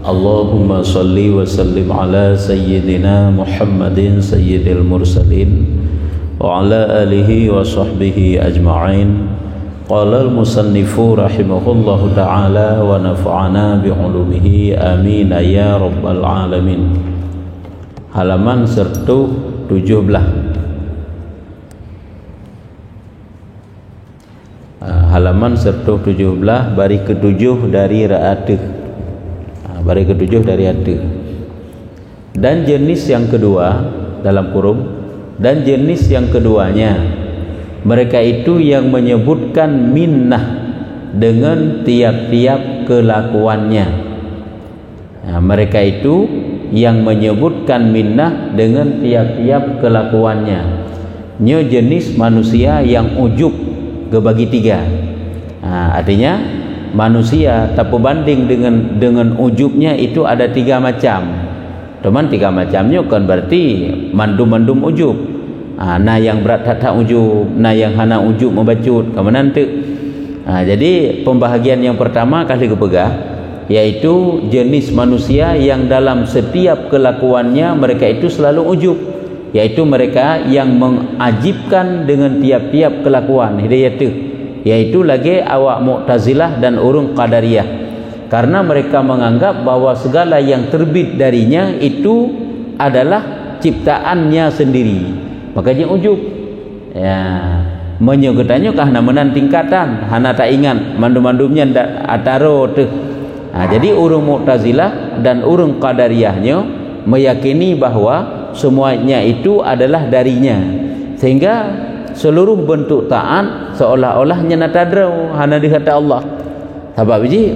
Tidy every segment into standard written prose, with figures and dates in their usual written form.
Allahumma salli wa sallim ala sayyidina Muhammadin sayyidil mursalin wa ala alihi wa sahbihi ajma'in. Qala al-musannifu rahimahullahu ta'ala wa nafa'ana bi'ulumihi amin ya rabbal alamin. Halaman 17. Halaman 17 baris ke-7 dari ra'atih. Baris ke-7 dari atih. Dan jenis yang kedua dalam kurung, dan jenis yang keduanya mereka itu yang menyebutkan minnah dengan tiap-tiap kelakuannya. Mereka itu yang menyebutkan minnah dengan tiap-tiap kelakuannya. Nyo jenis manusia yang ujub kebagi tiga. Artinya manusia tak berbanding dengan ujubnya itu ada tiga macam. Teman tiga macamnya kan berarti mandum-mandum ujub. Nah yang berat tak ujub, nah yang hana ujub membacut kemudian tu. Jadi pembahagian yang pertama kali kepegah yaitu jenis manusia yang dalam setiap kelakuannya mereka itu selalu ujub, yaitu mereka yang mengajibkan dengan tiap-tiap kelakuan hidayah tu, yaitu lagi awak Mu'tazilah dan urung Qadariyah, karena mereka menganggap bahwa segala yang terbit darinya itu adalah ciptaannya sendiri, makanya ujub. Menyogetannya hana menan tingkatan, hana tak ingat mandum-mandumnya ndak ataro tu. Jadi urung Mu'tazilah dan urung Qadariyahnya meyakini bahwa semuanya itu adalah darinya, sehingga seluruh bentuk taat seolah-olahnya natadrau hana dikata Allah. Sebab biji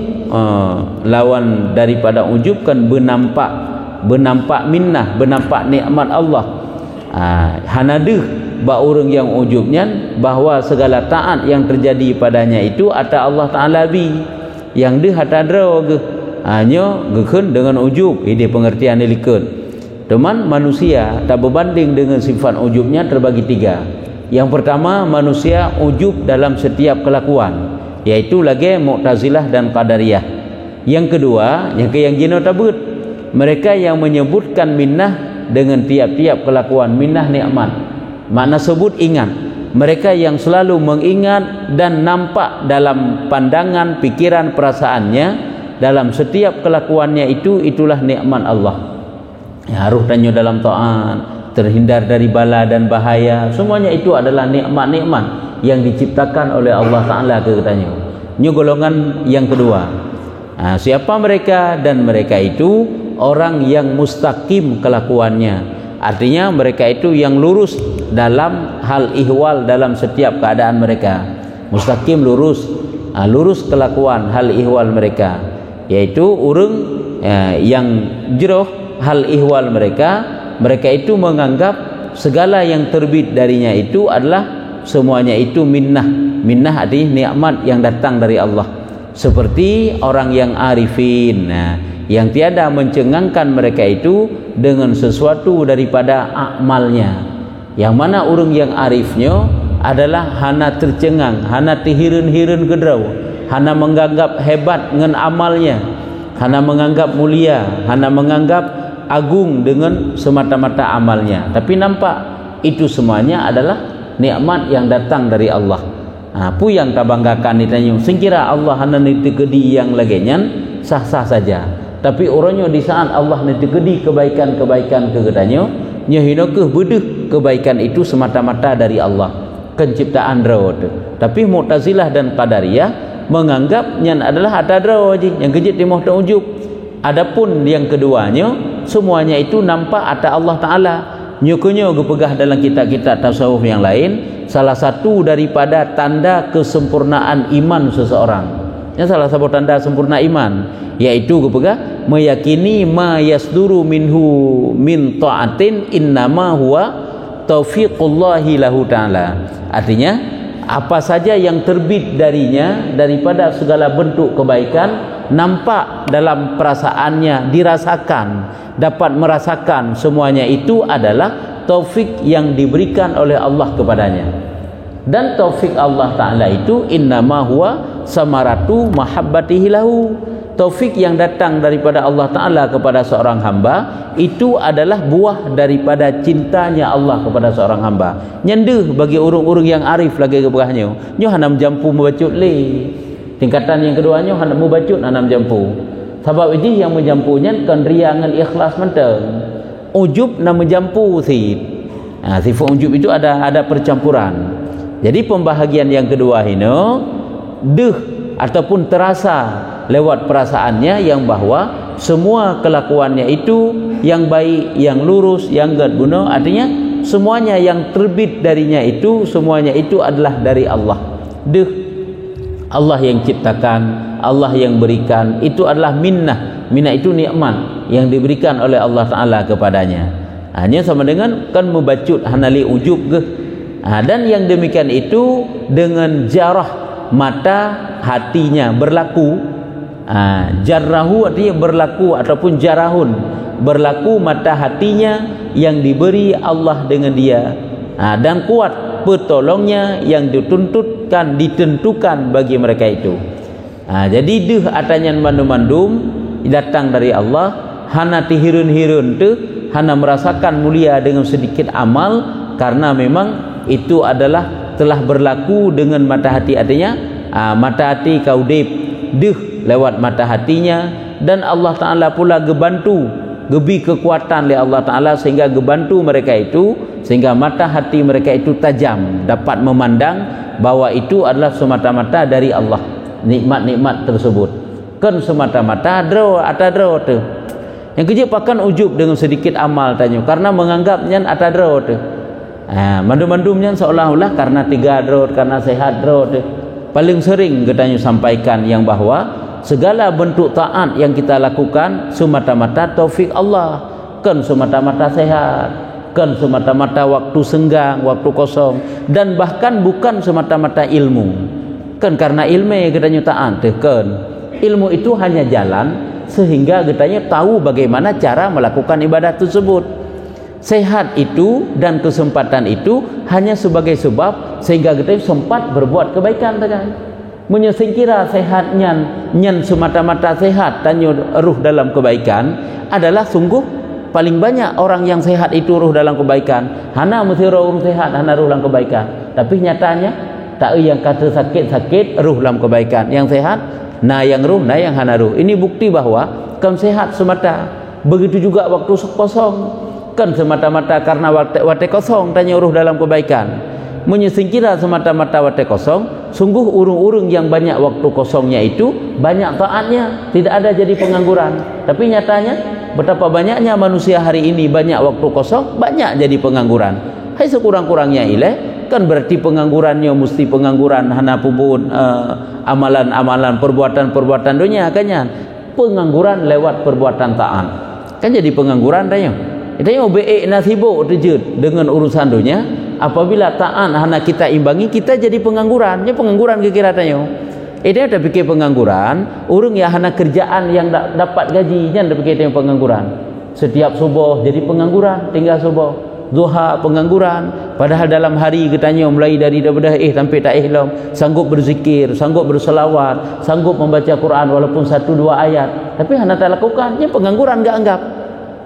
lawan daripada ujub kan bernampak minnah, bernampak nikmat Allah. Hana deh ba orang yang ujubnya bahwa segala taat yang terjadi padanya itu ata Allah Taala bi yang deh hatadrau ge hanya gekeun dengan ujub ini pengertian dilikeun. Teman manusia tak berbanding dengan sifat ujubnya terbagi tiga. Yang pertama manusia ujub dalam setiap kelakuan, yaitu lagi Mu'tazilah dan Qadariyah. Yang kedua yang jino tabut, mereka yang menyebutkan minnah dengan tiap-tiap kelakuan, minnah nikmat. Makna sebut ingat, mereka yang selalu mengingat dan nampak dalam pandangan, pikiran, perasaannya dalam setiap kelakuannya itulah nikmat Allah. Harus tanya dalam taat, terhindar dari bala dan bahaya, semuanya itu adalah nikmat-nikmat yang diciptakan oleh Allah Ta'ala katanya. Ini golongan yang kedua. Siapa mereka? Dan mereka itu orang yang mustaqim kelakuannya, artinya mereka itu yang lurus dalam hal ihwal dalam setiap keadaan mereka. Mustaqim lurus kelakuan hal ihwal mereka, yaitu urang yang jeroh hal ihwal mereka itu menganggap segala yang terbit darinya itu adalah semuanya itu minnah artinya nikmat yang datang dari Allah, seperti orang yang arifin, yang tiada mencengangkan mereka itu dengan sesuatu daripada amalnya, yang mana orang yang arifnya adalah hana tercengang, hana terhirin-hirin gedrau, hana menganggap hebat dengan amalnya, hana menganggap mulia, hana menganggap agung dengan semata-mata amalnya, tapi nampak itu semuanya adalah nikmat yang datang dari Allah. Pu yang tabanggakan ditanya singkira Allah hana nitegedi yang lagenyan sah-sah saja, tapi orangnya di saat Allah nitegedi kebaikan-kebaikan kegedanyo nyahina ke bedeh kebaikan itu semata-mata dari Allah penciptaan rawat. Tapi Mu'tazilah dan Qadariyah menganggapnya adalah atadraw yang kejit di muhta ujub. Adapun yang keduanya semuanya itu nampak ata Allah Ta'ala. Nyukunya gepegah dalam kitab-kitab tasawuf yang lain, salah satu daripada tanda kesempurnaan iman seseorang, yang salah satu tanda sempurna iman, yaitu gepegah meyakini ma yasduru minhu min ta'atin innama huwa taufiqullahi lahu ta'ala. Artinya apa saja yang terbit darinya daripada segala bentuk kebaikan nampak dalam perasaannya, dirasakan, dapat merasakan, semuanya itu adalah taufik yang diberikan oleh Allah kepadanya. Dan taufik Allah Ta'ala itu innama huwa samaratu mahabbatihi lahu. taufik yang datang daripada Allah Ta'ala kepada seorang hamba itu adalah buah daripada cintanya Allah kepada seorang hamba. Nyenduh bagi urung-urung yang arif lagi keberahnya nyo hana menjampu membacut le. Tingkatan yang keduanya hana membacut hana menjampu. Sebab itu yang menjampunya kan riangan ikhlas menteng. Ujub nak menjampu sid. Sifat ujub itu ada percampuran. Jadi pembahagian yang kedua ini deh ataupun terasa lewat perasaannya yang bahwa semua kelakuannya itu yang baik, yang lurus, yang guna, artinya semuanya yang terbit darinya itu semuanya itu adalah dari Allah. Deh Allah yang ciptakan, Allah yang berikan, itu adalah minnah. Minnah itu nikmat yang diberikan oleh Allah Ta'ala kepadanya. Hanya sama dengan kan membacut hanali ujub ke. Dan yang demikian itu dengan jarah mata hatinya berlaku. Jarrahu artinya berlaku ataupun jarahun, berlaku mata hatinya yang diberi Allah dengan dia. Dan kuat pertolongnya yang ditentukan bagi mereka itu. Jadi deh atanya mandum-mandum datang dari Allah, hana tihirun-hirun tu hana merasakan mulia dengan sedikit amal, karena memang itu adalah telah berlaku dengan mata hati, artinya mata hati kau deh lewat mata hatinya, dan Allah Ta'ala pula gebantu gebi kekuatan oleh Allah Ta'ala sehingga gebantu mereka itu, sehingga mata hati mereka itu tajam, dapat memandang bahwa itu adalah semata-mata dari Allah nikmat-nikmat tersebut. Kan semata-mata atadro tu. Yang kerja pakan ujub dengan sedikit amal tanya, karena menganggapnya atadro tu. Mandum-mandumnya seolah-olah karena 3 dro, karena sehat dro tu. Paling sering katanya sampaikan yang bahwa segala bentuk taat yang kita lakukan semata-mata taufik Allah. Kan semata-mata sehat, kan semata-mata waktu senggang, waktu kosong, dan bahkan bukan semata-mata ilmu. Kan karena ilmu katanya taat kan. Ilmu itu hanya jalan sehingga katanya tahu bagaimana cara melakukan ibadah tersebut. Sehat itu dan kesempatan itu hanya sebagai sebab sehingga kita sempat berbuat kebaikan kan. Menyingkira sehatnya nyan semata-mata sehat tanya ruh dalam kebaikan adalah sungguh paling banyak orang yang sehat itu ruh dalam kebaikan. Hana mesti ruh sehat, hana ruh dalam kebaikan. Tapi nyatanya tak yang kata sakit-sakit ruh dalam kebaikan. Yang sehat nah yang ruh, nah yang hana ruh. Ini bukti bahwa kan sehat semata. Begitu juga waktu kosong, kan semata-mata karena waktu kosong tanya ruh dalam kebaikan. Menyingkira semata-mata waktu kosong, sungguh urung-urung yang banyak waktu kosongnya itu banyak taatnya, tidak ada jadi pengangguran. Tapi nyatanya betapa banyaknya manusia hari ini banyak waktu kosong, banyak jadi pengangguran. Hai sekurang-kurangnya ileh, kan berarti penganggurannya mesti pengangguran hana pubun amalan-amalan perbuatan-perbuatan dunia kannya. Pengangguran lewat perbuatan taat. Kan jadi pengangguran tanya. Itanya be nasibuk terjud dengan urusan dunia. Apabila taat hana kita imbangi, kita jadi pengangguran. Nya pengangguran kira tanya. Dia dah fikir pengangguran, urang yang hana kerjaan yang dapat gaji, nya dah fikir tanya pengangguran. Setiap subuh jadi pengangguran, tinggal subuh. Duha pengangguran, padahal dalam hari katanya mulai dari daripada sampai tak ihlam, sanggup berzikir, sanggup berselawat, sanggup membaca Quran walaupun 1-2 ayat, tapi hana tak lakukan, nya pengangguran enggak anggap.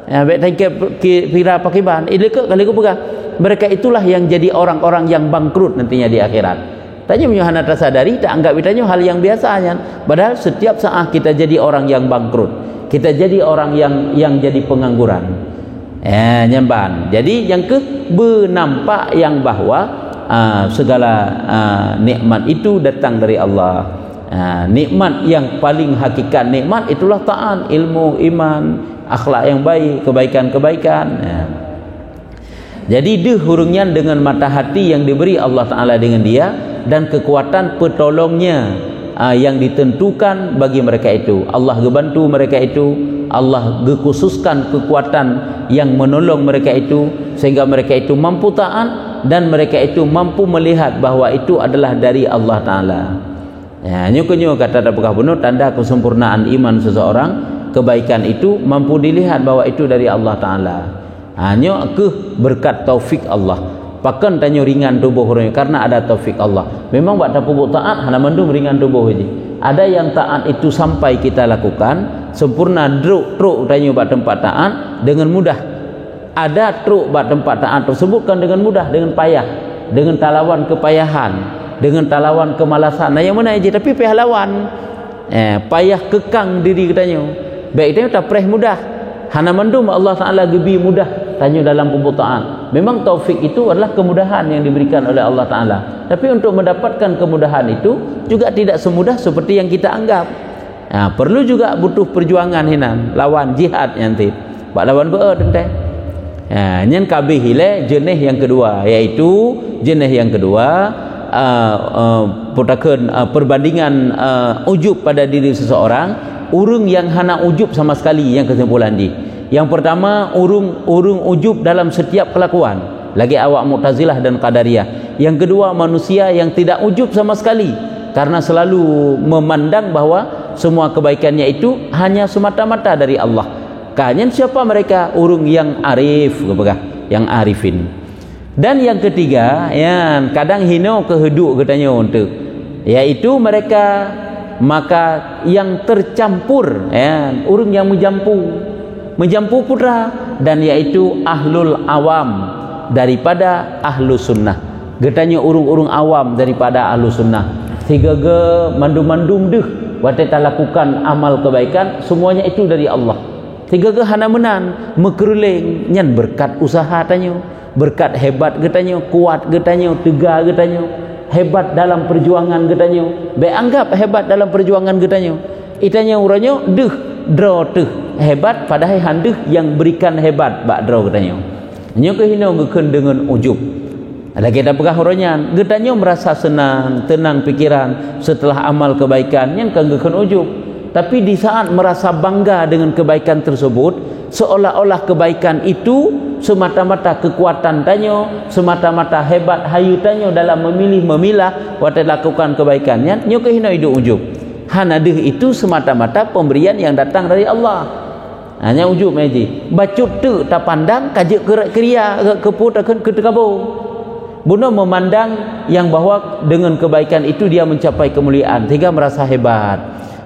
Baik tangkap kira pakiban ilek kali ku pegang. Mereka itulah yang jadi orang-orang yang bangkrut nantinya di akhirat. Tanya punya hana tersadari, tak anggap itanya hal yang biasanya. Padahal setiap saat kita jadi orang yang bangkrut, kita jadi orang yang jadi pengangguran. Nyamban. Jadi yang ke bernampak yang bahwa segala nikmat itu datang dari Allah. Nikmat yang paling hakikat nikmat itulah taat, ilmu, iman, akhlak yang baik, kebaikan-kebaikan. Jadi deh hurungnya dengan mata hati yang diberi Allah Ta'ala dengan dia, dan kekuatan petolongnya yang ditentukan bagi mereka itu. Allah gebantu mereka itu, Allah gekhususkan kekuatan yang menolong mereka itu, sehingga mereka itu mampu taat dan mereka itu mampu melihat bahwa itu adalah dari Allah Ta'ala. Nyukunyo kata apakah benar tanda kesempurnaan iman seseorang, kebaikan itu mampu dilihat bahwa itu dari Allah Ta'ala. Hanya ke berkat taufik Allah. Pakan tanya ringan tubuh orang karena ada taufik Allah. Memang buat tapu taat hana mandum ringan tubuh je. Ada yang taat itu sampai kita lakukan sempurna truk tanya buat tempat taat dengan mudah. Ada truk buat tempat taat tersebut kan dengan mudah, dengan payah, dengan talawan kepayahan, dengan talawan kemalasan. Nah yang mana je tapi payah lawan. Payah kekang diri katanya. Baik tanya tak perih mudah. Hana mandum Allah Taala gebi mudah tanya dalam pembutaan. Memang taufik itu adalah kemudahan yang diberikan oleh Allah Taala. Tapi untuk mendapatkan kemudahan itu juga tidak semudah seperti yang kita anggap. Perlu juga butuh perjuangan hinan, lawan jihad nanti. Bak lawan tentai. Nyen kabeh hile jenis yang kedua, iaitu jenis yang kedua putakeun perbandingan ujub pada diri seseorang. Urung yang hana ujub sama sekali yang kesimpulan di. Yang pertama urung ujub dalam setiap kelakuan. Lagi awak Mu'tazilah dan Qadariyah. Yang kedua manusia yang tidak ujub sama sekali karena selalu memandang bahwa semua kebaikannya itu hanya semata-mata dari Allah. Kanyen siapa mereka? Urung yang arif, yang arifin. Dan yang ketiga, yang kadang hino keheduk katanya untuk, yaitu mereka maka yang tercampur, urung yang menjampu putra, dan yaitu ahlul awam daripada ahlu sunnah. Getanya urung-urung awam daripada ahlu sunnah. Sehingga mandum-mandum deh wateta lakukan amal kebaikan semuanya itu dari Allah. Sehingga hana menan mekeruling nyan berkat usaha tanyo, berkat hebat getanya, kuat getanya, tegar getanya, hebat dalam perjuangan getanya. Be anggap hebat dalam perjuangan getanya. Itanya uranyo deh draw teh hebat padahal handeh yang berikan hebat bak draw getanya. Nyo kehino ngeken dengan ujub. Ada kita pegah horonyan, getanya merasa senang, tenang pikiran setelah amal kebaikan yang kanggekan ujub. Tapi di saat merasa bangga dengan kebaikan tersebut, seolah-olah kebaikan itu semata-mata kekuatan tanyo, semata-mata hebat hayu tanyo dalam memilah waktu lakukan kebaikannya, nyo kehino hidup ujub. Hanadeh itu semata-mata pemberian yang datang dari Allah. Hanya ujub meji. Bacut tu tak pandang kajik keria keput akan ketekabau. Bunuh memandang yang bahwa dengan kebaikan itu dia mencapai kemuliaan sehingga merasa hebat,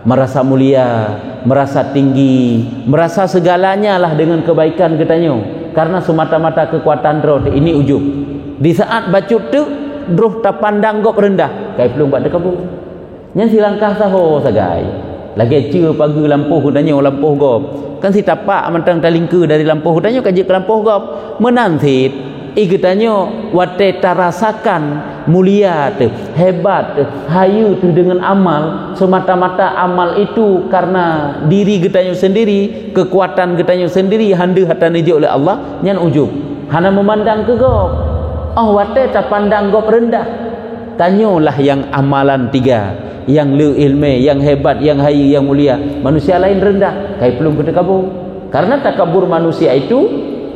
merasa mulia, merasa tinggi, merasa segalanya lah dengan kebaikan katanya. Karena semata-mata kekuatan roh ini ujub. Di saat bacut tu roh tak pandang gop rendah, kai pelung buat dekabu. Nya silangkah saho sagai. Lagi cia pagi lampuh katanya lampuh gop. Kan si tapak mentang talingke dari lampuh katanya kajik ke lampuh gop. Menantit ikatannya wateta rasakan mulia tu, hebat tu, hayu tu dengan amal, semata-mata amal itu karena diri getanya sendiri, kekuatan getanya sendiri hande hata neje oleh Allah, nyan ujub. Hana memandang ke gop. Oh wateta pandang gop rendah. Tanyalah yang amalan tiga, yang lu ilmu, yang hebat, yang hayu, yang mulia. Manusia lain rendah, kai pelung ketekabur. Karena takabur manusia itu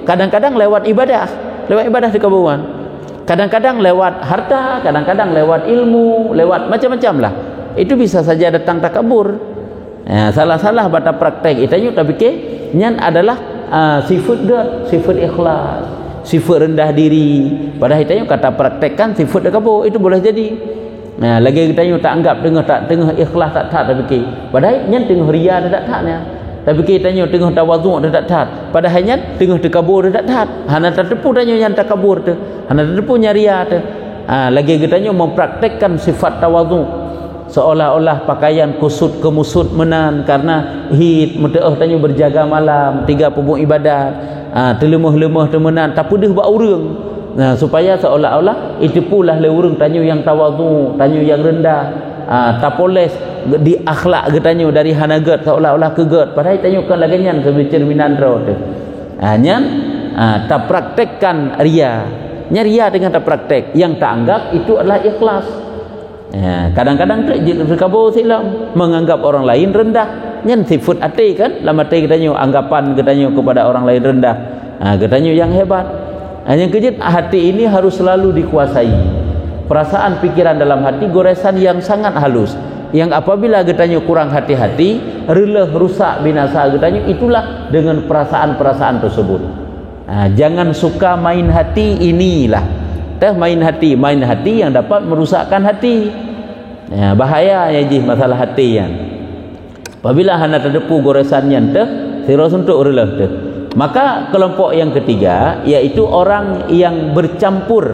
kadang-kadang lewat ibadah. Lewat ibadah di kabuan, kadang-kadang lewat harta, kadang-kadang lewat ilmu, lewat macam-macam lah. Itu bisa saja datang takabur. Salah-salah pada praktek itu tapi ke nyan adalah sifat ikhlas, sifat rendah diri. Pada itu kata praktekkan sifat takabur itu boleh jadi. Lagi kita tak anggap tengah ikhlas tak tapi ke. Padahal nyan tengah ria tak taknya. Tapi kita tanya tengah tawadhu' dah tak taat. Padahalnya tengah takabur dah tak taat. Hana tertepu tanya yang takabur tu. Hana tertepu nyaria tu. Lagi kita tanya mempraktekkan sifat tawadhu'. Seolah-olah pakaian kusut kemusut menan karena hid mutaah tanya berjaga malam, 3 pubuk ibadat. Terlemah-lemah temenan tapi dia buat urang. Supaya seolah-olah itu pula le urang tanya yang tawadhu', tanya yang rendah. Tapoles di akhlak getanya dari hanagat seolah-olah kegat padahal tanyakan lagi nyan sebagai cerminan roh tu. Nyan tak praktekkan ria. Nya ria dengan tak praktek yang tak anggap itu adalah ikhlas. Kadang-kadang tu berkabur silam menganggap orang lain rendah. Nyan sifat hati kan lama hati katanya anggapan katanya kepada orang lain rendah. Katanya yang hebat. Yang kejut hati ini harus selalu dikuasai. Perasaan pikiran dalam hati goresan yang sangat halus yang apabila getanya kurang hati-hati releh rusak binasa getanya itulah dengan perasaan-perasaan tersebut. Jangan suka main hati inilah teh main hati yang dapat merusakkan hati. Ya, bahaya ya ji masalah hati yang. Apabila hana terdepu goresannya teh sira suntuk rela teh. Maka kelompok yang ketiga yaitu orang yang bercampur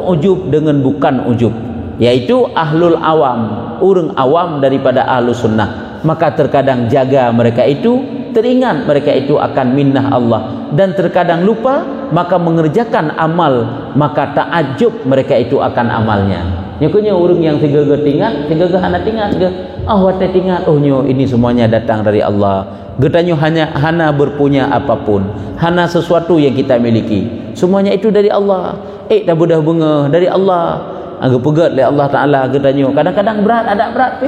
ujub dengan bukan ujub, yaitu ahlul awam, orang awam daripada ahlus sunnah. Maka terkadang jaga mereka itu, teringat mereka itu akan minnah Allah, dan terkadang lupa, maka mengerjakan amal, maka takajub mereka itu akan amalnya. Nyokonya orang yang tiga tingat, tiga hana tingat ke, wate tingat, nyo ini semuanya datang dari Allah. Getanyo hana berpunya apapun, hana sesuatu yang kita miliki, semuanya itu dari Allah. Dah budah bunga dari Allah, agak pegat oleh Allah Ta'ala. Getanyo kadang-kadang berat, ada berat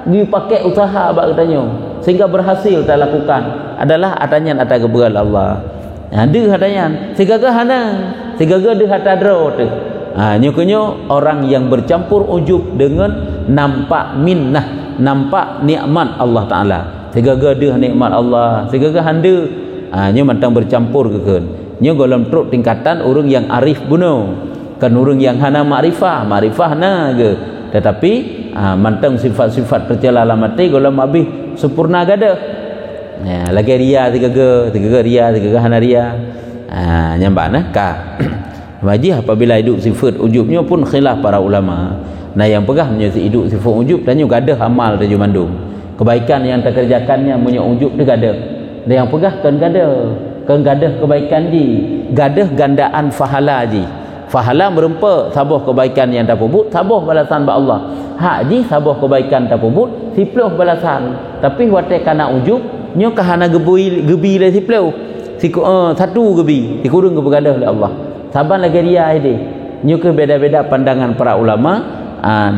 dia pakai usaha abak getanyo sehingga berhasil tak lakukan adalah atanyan atas keberal Allah. Dia atanyan sigaga hana sigaga dia hatadro tu. Nyokonyo orang yang bercampur ujub dengan nampak minnah, nampak nikmat Allah Ta'ala. Sigaga dia nikmat Allah, sigaga handa nyo mantang bercampur ke nyo golong truk tingkatan orang yang arif buno, kan orang yang hana makrifah na ke, tetapi mantang sifat-sifat tercela lamati golong habis sempurna gada. Ya, lagi ria sigaga ria sigaga hana ria. Nyambak nah ka. Wajib apabila hidup sifat ujubnya pun khilaf para ulama. Nah yang pegah menyebut hidup sifat ujub dan juga gadah amal tujuh mandum. Kebaikan yang terkerjakannya punya ujub dia gadah. Dan yang pegah kan gadah kebaikan ji, gadah gandaan fahala ji. Fahala merempa sabuh kebaikan yang tak pubut, sabuh balasan ba Allah. Hak ji sabuh kebaikan tak pubut, sipluh balasan. Tapi wate kana ujub, nyo kahana gebi le sipluh. Satu gebi, dikurung ke bergadah oleh Allah. Saban lagi dia ini. Nyo ke beda-beda pandangan para ulama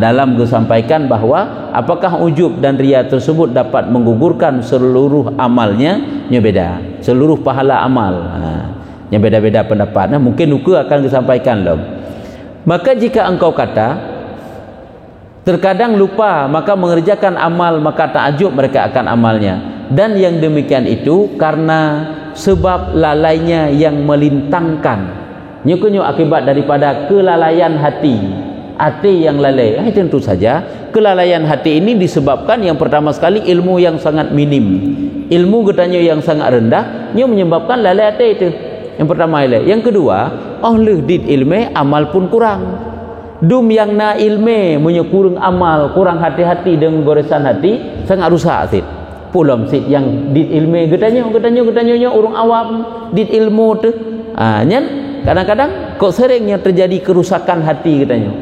dalam disampaikan bahawa apakah ujub dan ria tersebut dapat menggugurkan seluruh amalnya, nyo beda. Seluruh pahala amal. Yang beda-beda pendapat. Mungkin nuka akan disampaikan loh. Maka jika engkau kata terkadang lupa, maka mengerjakan amal, maka takjub mereka akan amalnya. Dan yang demikian itu karena sebab lalainya yang melintangkan. Nyo akibat daripada kelalaian hati yang lalai. Tentu saja kelalaian hati ini disebabkan yang pertama sekali ilmu yang sangat minim, ilmu getanyo yang sangat rendah, nyo menyebabkan lalai hati itu. Yang pertama lalai. Yang kedua, oleh did ilme amal pun kurang. Dum yang na ilme munyo kurang amal, kurang hati-hati dengan goresan hati, sangat rusak sit. Pulam sit yang did ilme getanyo orang awam did ilmu tu. Nyen kadang-kadang kok seringnya terjadi kerusakan hati katanya.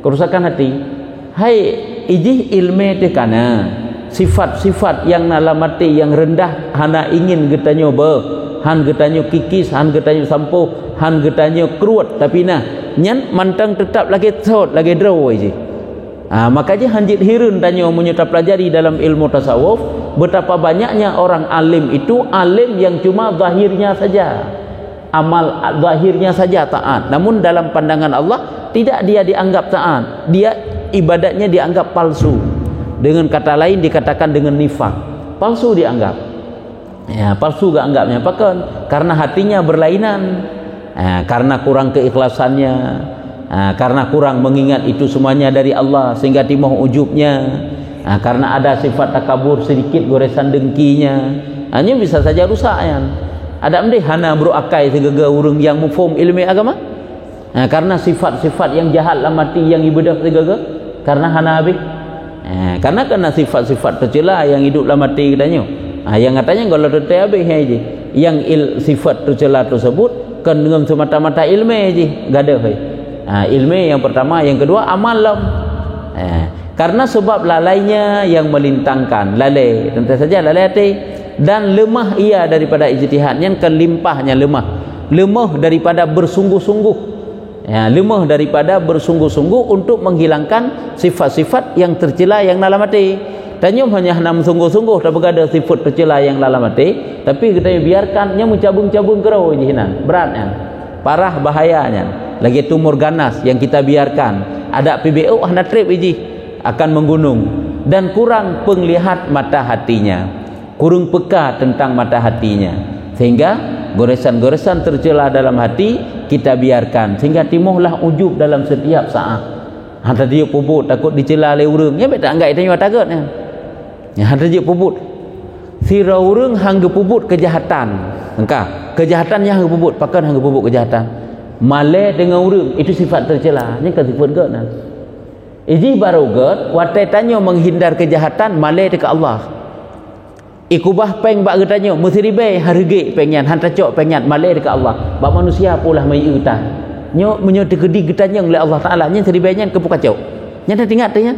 Kerusakan hati. Hai ijih ilme te kana sifat-sifat yang nalamati yang rendah hana ingin getanyo han getanyo kikis, han getanyo sampuh, han getanyo keruat, tapi nyen mantang tetap lagi thot lagi draw iji. Makanya hanjit hirun tanyo menyuta pelajari dalam ilmu tasawuf betapa banyaknya orang alim itu alim yang cuma zahirnya saja. Amal zahirnya saja taat, namun dalam pandangan Allah tidak dia dianggap taat, dia ibadatnya dianggap palsu. Dengan kata lain dikatakan dengan nifak, palsu dianggap. Ya, palsu gak anggapnya pakan karena hatinya berlainan, karena kurang keikhlasannya, karena kurang mengingat itu semuanya dari Allah sehingga timuh ujubnya, karena ada sifat takabur sedikit goresan dengkinya, hanya bisa saja rusaknya. Ada mendih hana beruakai segaga urang yang mufhum ilmu agama. Karena sifat-sifat yang jahat lamati yang ibadah segaga karena hana habis. Karena sifat-sifat tercela yang hidup lamati katanya. Yang katanya kalau tetai habis aja. Yang sifat tercela tersebut kan dengan semata-mata ilmu aja gadah. Ilmu yang pertama, yang kedua amal lam. Karena sebab lalainya yang melintangkan, lalai tentu saja lalai hati. Dan lemah ia daripada ijtihadnya, kan limpahnya lemah daripada bersungguh-sungguh, lemah daripada bersungguh-sungguh untuk menghilangkan sifat-sifat yang tercela yang dalam hati. Tanya hanya nam sungguh-sungguh tak berada sifat tercela yang dalam hati, tapi kita biarkannya mencabung-cabung kerau jinan, beratnya, parah bahayanya. Lagi tumor ganas yang kita biarkan, ada PBO hana trip iji akan menggunung, dan kurang penglihat mata hatinya, kurang peka tentang mata hatinya, sehingga goresan-goresan tercela dalam hati kita biarkan sehingga timbullah ujub dalam setiap saat. Hantar dia puput takut dicela oleh urang, ya tak anggap itu takutnya. Ya hantar dia puput. Sira urang hangga puput kejahatan. Engkau kejahatan yang hangga puput, pakan hangga puput kejahatan. Malai dengan urang itu sifat tercela, nya kan sifat gana. Iji baru god, watai tanya menghindar kejahatan malai dekat Allah. Ikubah peng bak tanya mesti ribai hargai pengen hantar cok pengen malai dekat Allah. Bak manusia pula mai utan. Nyo menyo tegedi getanya oleh Allah Taala nya seribainya ke pukacau. Nya dah ingat tanya.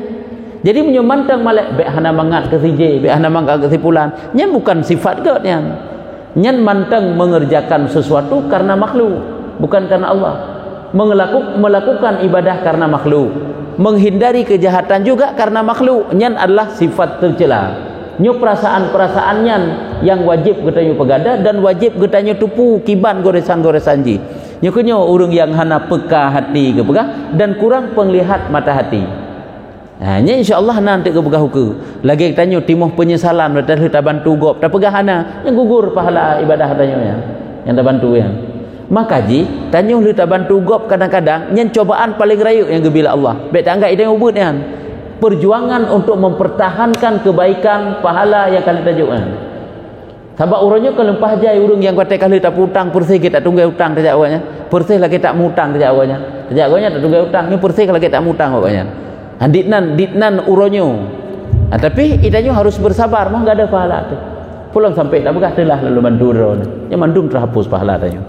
Jadi menyo mantang malai be hana mangat ke sije, be hana mangat ke sipulan. Nya bukan sifat god nya. Nya mantang mengerjakan sesuatu karena makhluk, bukan karena Allah. Melakukan ibadah karena makhluk, menghindari kejahatan juga karena makhluk. Nyan adalah sifat tercela. Nyo perasaan-perasaannya yang wajib getanyo pegada dan wajib getanyo tupu kiban goresan-goresan ji. Nyo kenyo urang yang hana peka hati ke pegah dan kurang penglihat mata hati. Nah, nya insyaallah nanti ke pegah hukum. Lagi getanyo timuh penyesalan betul tak bantu gop tak pegah hana yang gugur pahala ibadah getanyo ya. Yang tak bantu ya. Maka ji tanya lu tak bantu gop kadang-kadang nyen cobaan paling rayu yang gebila Allah. Bet anggap itu yang ubud kan. Perjuangan untuk mempertahankan kebaikan pahala yang kalian tajukkan. Sebab urangnya kalau pahjai urang yang kata kali tak hutang persih kita tunggu hutang tak awaknya. Persih lagi tak mutang tak awaknya. Tak awaknya tak tunggu hutang ni persih lagi tak mutang awaknya. Ditnan urangnya. Tapi itanya harus bersabar mah enggak ada pahala tu. Pulang sampai tak begah telah lalu manduro. Nya mandum terhapus pahala tanya.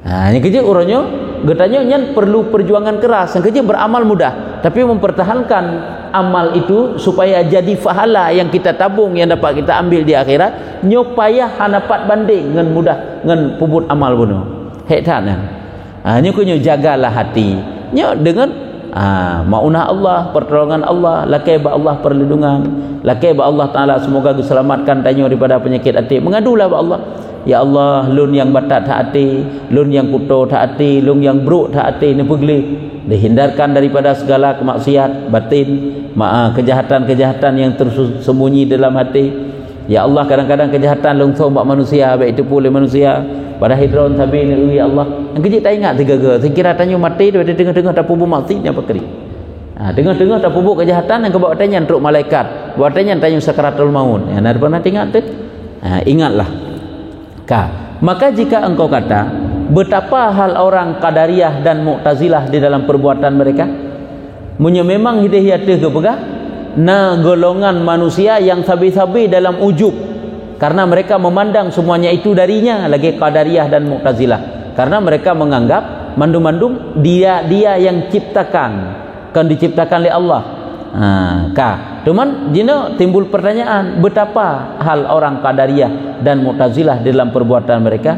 Nah, yang kerja orangnya getanya nyan perlu perjuangan keras. Yang kerja beramal mudah, tapi mempertahankan amal itu supaya jadi pahala yang kita tabung yang dapat kita ambil di akhirat. Nyo payah hanapat banding dengan mudah dengan puput amal bunuh. Hetan ya. Nyo kunyo jagalah hati. Nyo dengan maunah Allah, pertolongan Allah, lakai ba Allah perlindungan, lakai ba Allah Taala semoga diselamatkan tanyo daripada penyakit hati. Mengadulah ba Allah. Ya Allah, lun yang batat taati, lun yang kuto taati, lun yang buruk taati ni pegli, dihindarkan daripada segala kemaksiat batin, kejahatan-kejahatan yang tersembunyi dalam hati. Ya Allah, kadang-kadang kejahatan lung sombak manusia, baik itu pula manusia. Pada hidron sabil ya Allah. Yang kecil tak ingat tiga-tiga. Sekira tanya mati dia tengah-tengah tak pubu maksiat yang perkeri. Tengah-tengah tak pubu kejahatan yang kebawa tanya untuk malaikat. Buat tanya tanya sakaratul maut. Ya, nak pernah ingat tu? Ingatlah. Maka jika engkau kata betapa hal orang Qadariyah dan Mu'tazilah di dalam perbuatan mereka, memang hidayah ke pegah na golongan manusia yang sabi-sabi dalam ujub karena mereka memandang semuanya itu darinya, lagi Qadariyah dan Mu'tazilah, karena mereka menganggap mandum-mandum dia yang ciptakan, kan diciptakan oleh Allah. Cuman jino timbul pertanyaan, betapa hal orang Qadariyah dan Mu'tazilah dalam perbuatan mereka.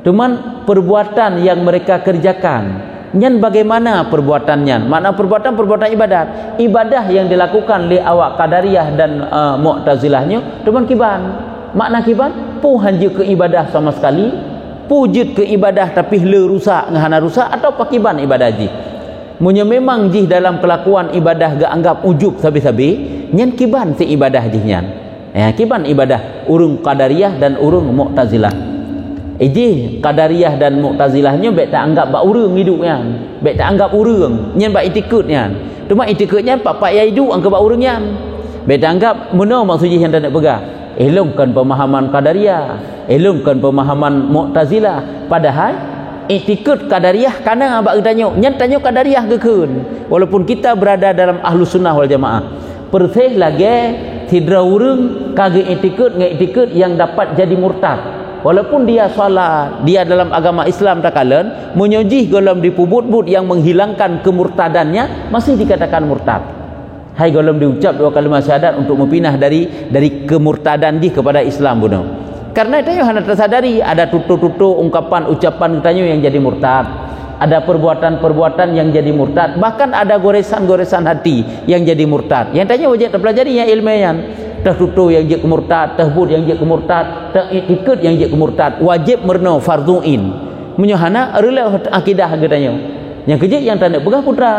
Cuman perbuatan yang mereka kerjakan, nyan bagaimana perbuatannya? Makna perbuatan ibadah yang dilakukan oleh awak Qadariyah dan Mu'tazilahnya, cuman kiban. Makna kiban pu hanju ke ibadah sama sekali, pujud ke ibadah tapi le rusak ngahana rusak, atau pakiban ibadah ji. Munya memang jih dalam kelakuan ibadah gak anggap ujub sabi-sabi, nyan kiban si ibadah jih nyan. Kiban ibadah urung Qadariyah dan urung Mu'tazilah. Jih Qadariyah dan Mu'tazilahnya baik tak anggap bak urung hidup nyan. Baik tak anggap urung, nyan bak itikut nyan. Cuma itikut nyan papak ya hidup anggap bak urung nyan. Baik tak anggap meno maksud jih yang tak nak pegang. Elongkan pemahaman Qadariyah, elongkan pemahaman Mu'tazilah. Padahal itikut Qadariyah kana abak tanya nyan tanya Qadariyah gekun walaupun kita berada dalam Ahlus Sunnah wal Jamaah persih lagi tidra urang kage itikut ngai yang dapat jadi murtad walaupun dia salat, dia dalam agama Islam takalen menyojih golom dipubut-but yang menghilangkan kemurtadannya masih dikatakan murtad. Hai golom diucap dua kalimat syahadat untuk mempindah dari kemurtadan dia kepada Islam bunuh. Karena itu hanya tersadari ada tutur-tutur ungkapan ucapan tanya yang jadi murtad, ada perbuatan-perbuatan yang jadi murtad, bahkan ada goresan-goresan hati yang jadi murtad. Yang tanya wajib terpelajari yang ilmiah, tutur yang jadi murtad, tahbud yang jadi murtad, ikut yang jadi murtad, wajib merno fardhuin. Menyahana rela akidah katanya. Yang kejik yang tanda pegah putra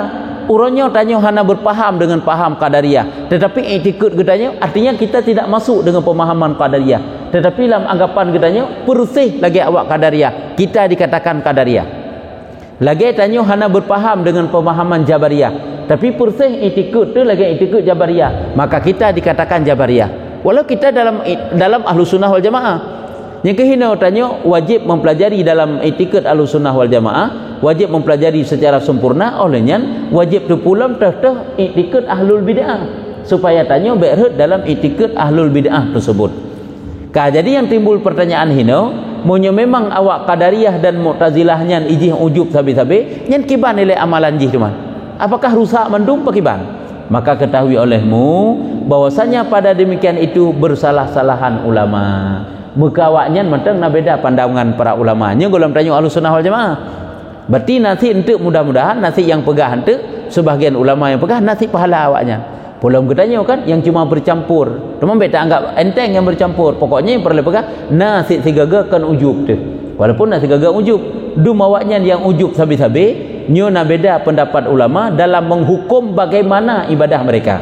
urangnya tanya hana berpaham dengan paham Qadariyah, tetapi iktikad katanya artinya kita tidak masuk dengan pemahaman Qadariyah, tetapi dalam anggapan katanya persih lagi awak Qadariyah, kita dikatakan Qadariyah. Lagi tanya hana berpaham dengan pemahaman Jabariyah, tapi persih iktikad tu lagi iktikad Jabariyah, maka kita dikatakan Jabariyah. Walau kita dalam Ahlus Sunnah wal Jamaah. Yang kehina tanya wajib mempelajari dalam iktikad Ahlus Sunnah wal Jamaah, wajib mempelajari secara sempurna, olehnya wajib terpulang tertah iktikad Ahlul Bid'ah supaya tanya berhut dalam iktikad Ahlul Bid'ah tersebut. Jadi yang timbul pertanyaan hina, monyo memang awak Qadariyah dan Mu'tazilah nyan ijih ujub sabi-sabi, nyan kiban nilai amalan jih teman. Apakah rusak mendum pakiban? Maka ketahui olehmu bahwasanya pada demikian itu bersalah-salahan ulama. Mekawaknya mentang nak beda pandangan para ulama. Nya golong tanya Ahlus Sunnah wal Jamaah. Berarti nanti untuk mudah-mudahan nanti yang pegah untuk sebahagian ulama yang pegah nanti pahala awaknya. Belum ketanya kan yang cuma bercampur. Teman beta anggap enteng yang bercampur. Pokoknya yang perlu pegah nasi sigaga kan ujub tu. Walaupun nasi sigaga ujub, dum awaknya yang ujub sabi-sabi, nyo nak beda pendapat ulama dalam menghukum bagaimana ibadah mereka.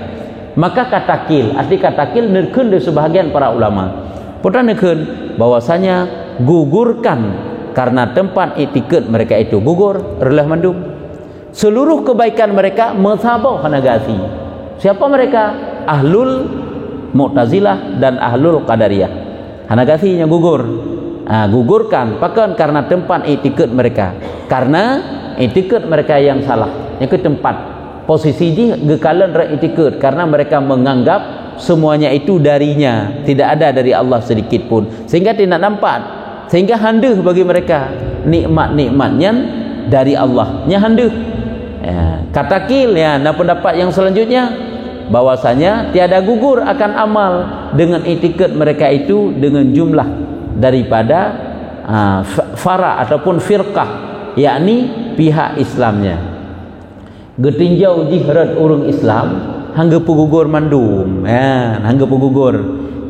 Maka katakil, arti katakil nerkeun dari sebahagian para ulama. Putra nekun bahwasanya gugurkan karena tempat iktikad mereka itu gugur relah mandum. Seluruh kebaikan mereka mesabau hanagasi. Siapa mereka? Ahlul Mu'tazilah dan Ahlul Qadariyah. Hanagasinya gugur. Gugurkan pakan karena tempat iktikad mereka. Karena iktikad mereka yang salah. Yang ke tempat posisi di gekalan iktikad karena mereka menganggap semuanya itu darinya, tidak ada dari Allah sedikit pun, sehingga tidak nampak, sehingga handuh bagi mereka nikmat-nikmatnya dari Allah nya handuh. Katakil ya, nah pendapat yang selanjutnya bahwasanya tiada gugur akan amal dengan iktikad mereka itu dengan jumlah daripada fara ataupun firqah, yakni pihak Islamnya. Getinjau jihrat urang Islam hangga pugugur mandum, hangga pugugur,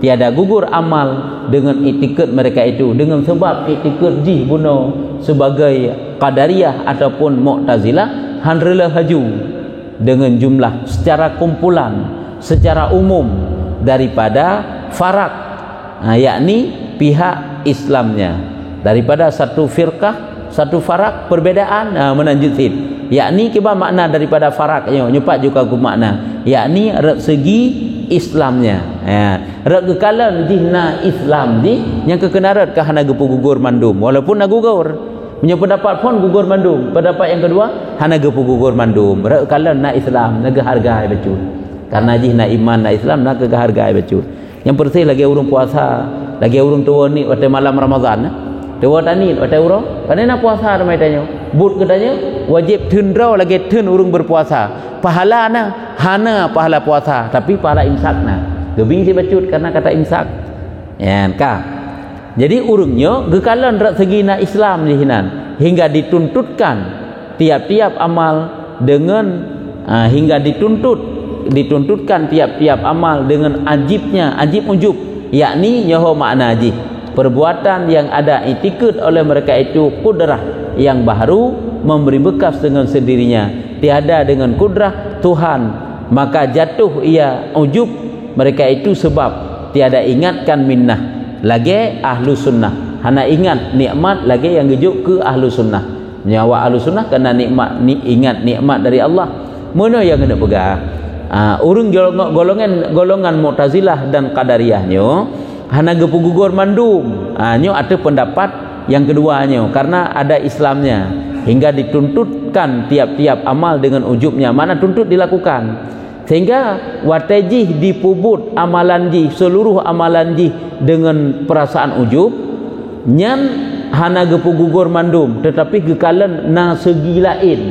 tiada gugur amal dengan iktikad mereka itu dengan sebab iktikad jih buno sebagai Qadariyah ataupun Mu'tazilah handrela haju dengan jumlah secara kumpulan, secara umum daripada farak, yakni pihak Islamnya, daripada satu firqah, satu farak perbedaan menanjutin, yakni kiba makna daripada faraknya nyupat juga ku makna, yakni segi Islamnya. Rak kekalan dihna Islam di yang kekenarat ke hana gugur mandum, walaupun nak gugur punya pendapat pun gugur mandum. Pendapat yang kedua hana gugur mandum, rak kekalan na Islam nak hargai betul, karena dihna iman na Islam nak hargai betul. Yang bersih lagi urung puasa, lagi urung tua ni waktu malam Ramadan. Dewa tani waktu urang panena puasa ramai tanya but katanya wajib tundrau lagi tun urung berpuasa, pahala na hana pahala puasa tapi pahala imsak na gebing si bacut karena kata imsak ya ka. Jadi urungnya gekalan rak segi na Islam di hinan hingga dituntutkan tiap-tiap amal dengan hingga dituntutkan tiap-tiap amal dengan ajibnya, ajib ujub, yakni nyaho makna ajib, perbuatan yang ada iktikad oleh mereka itu kudrah yang baru memberi bekas dengan sendirinya, tiada dengan kudrah Tuhan, maka jatuh ia ujub mereka itu sebab tiada ingatkan minnah lagi ahlu sunnah, hana ingat nikmat lagi yang gejuk ke ahlu sunnah. Nyawa ahlu sunnah kena nikmat, ingat nikmat dari Allah. Mana yang kena pegang? Urung golongan Mu'tazilah dan Qadariyahnya hana gepugugur mandum, nyo ada pendapat yang keduanya karena ada Islamnya hingga dituntutkan tiap-tiap amal dengan ujubnya, mana tuntut dilakukan sehingga watajih dipubut amalan jih, seluruh amalan jih dengan perasaan ujub nyan hana gepugugur mandum, tetapi gekalan na segi lain